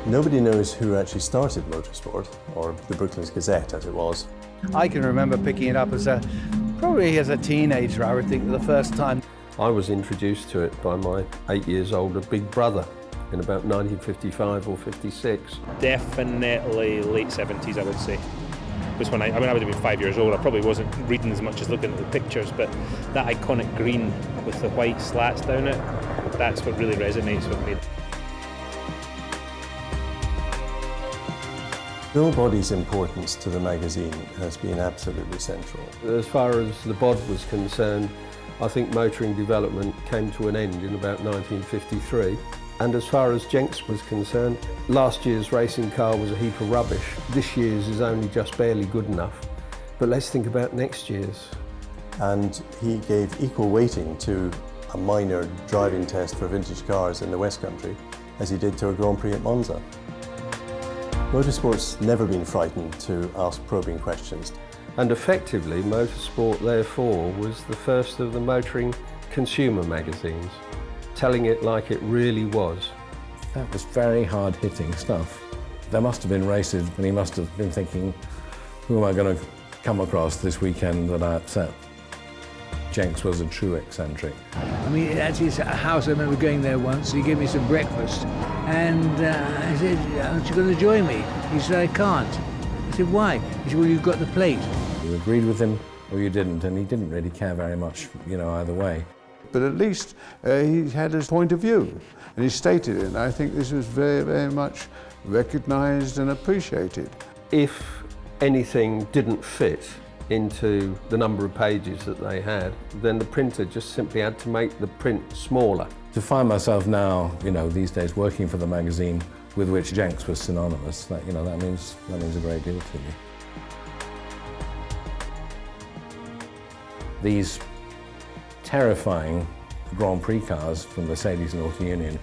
Nobody knows who actually started motorsport, or the Brooklands Gazette as it was. I can remember picking it up probably as a teenager, I would think, the first time. I was introduced to it by my 8 years older big brother in about 1955 or 56. Definitely late 70s, I would say. Was when I would have been 5 years old. I probably wasn't reading as much as looking at the pictures, but that iconic green with the white slats down it, that's what really resonates with me. Bill Body's importance to the magazine has been absolutely central. As far as the bod was concerned, I think motoring development came to an end in about 1953. And as far as Jenks was concerned, last year's racing car was a heap of rubbish. This year's is only just barely good enough. But let's think about next year's. And he gave equal weighting to a minor driving test for vintage cars in the West Country as he did to a Grand Prix at Monza. Motorsport's never been frightened to ask probing questions. And effectively, Motorsport, therefore, was the first of the motoring consumer magazines, telling it like it really was. That was very hard-hitting stuff. There must have been races, and he must have been thinking, who am I going to come across this weekend that I upset? Jenks was a true eccentric. I mean, at his house, I remember going there once. He gave me some breakfast, and I said, aren't you going to join me? He said, I can't. I said, why? He said, well, you've got the plate. You agreed with him, or you didn't, and he didn't really care very much, either way. But at least he had his point of view, and he stated it, and I think this was very, very much recognised and appreciated. If anything didn't fit into the number of pages that they had, then the printer just simply had to make the print smaller. To find myself now, these days working for the magazine with which Jenks was synonymous, that means a great deal to me. These terrifying Grand Prix cars from Mercedes and Auto Union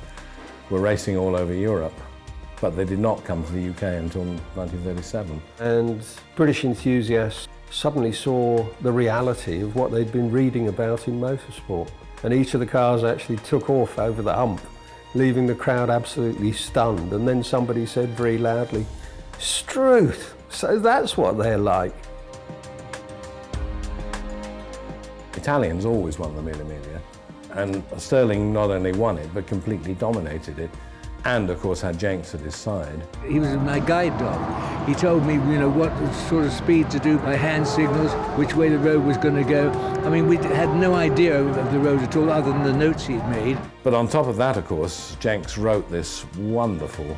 were racing all over Europe, but they did not come to the UK until 1937. And British enthusiasts suddenly saw the reality of what they'd been reading about in motorsport. And each of the cars actually took off over the hump, leaving the crowd absolutely stunned. And then somebody said very loudly, "Struth, so that's what they're like." Italians always won the Mille Miglia, and Stirling not only won it, but completely dominated it, and of course had Jenks at his side. He was my guide dog. He told me, what sort of speed to do by hand signals, which way the road was going to go. I mean, we had no idea of the road at all, other than the notes he'd made. But on top of that, of course, Jenks wrote this wonderful,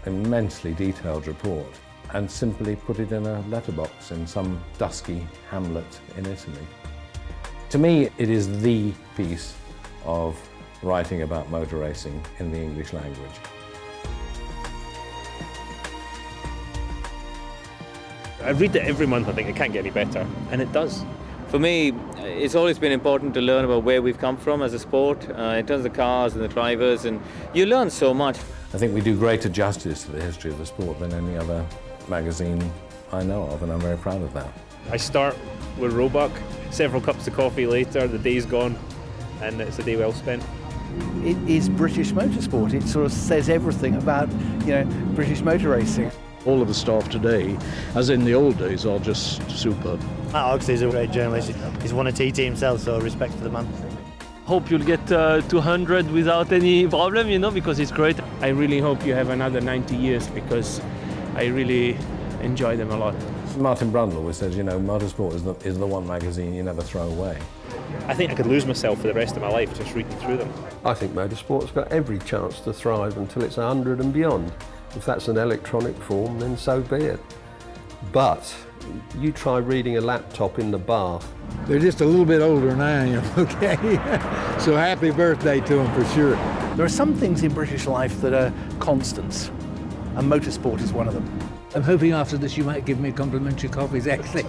immensely detailed report, and simply put it in a letterbox in some dusky hamlet in Italy. To me, it is the piece of writing about motor racing in the English language. I read it every month. I think it can't get any better, and it does. For me, it's always been important to learn about where we've come from as a sport, in terms of the cars and the drivers, and you learn so much. I think we do greater justice to the history of the sport than any other magazine I know of, and I'm very proud of that. I start with Roebuck, several cups of coffee later, the day's gone, and it's a day well spent. It is British motorsport. It sort of says everything about, British motor racing. All of the staff today, as in the old days, are just superb. Matt Oxley's a great journalist. He's won a TT himself, so respect for the man. Hope you'll get 200 without any problem, because it's great. I really hope you have another 90 years because I really enjoy them a lot. Martin Brundle always says, motorsport is the one magazine you never throw away. I think I could lose myself for the rest of my life just reading through them. I think motorsport's got every chance to thrive until it's 100 and beyond. If that's an electronic form, then so be it. But you try reading a laptop in the bath. They're just a little bit older than I am, okay? So happy birthday to them for sure. There are some things in British life that are constants, and motorsport is one of them. I'm hoping after this you might give me complimentary copies, actually.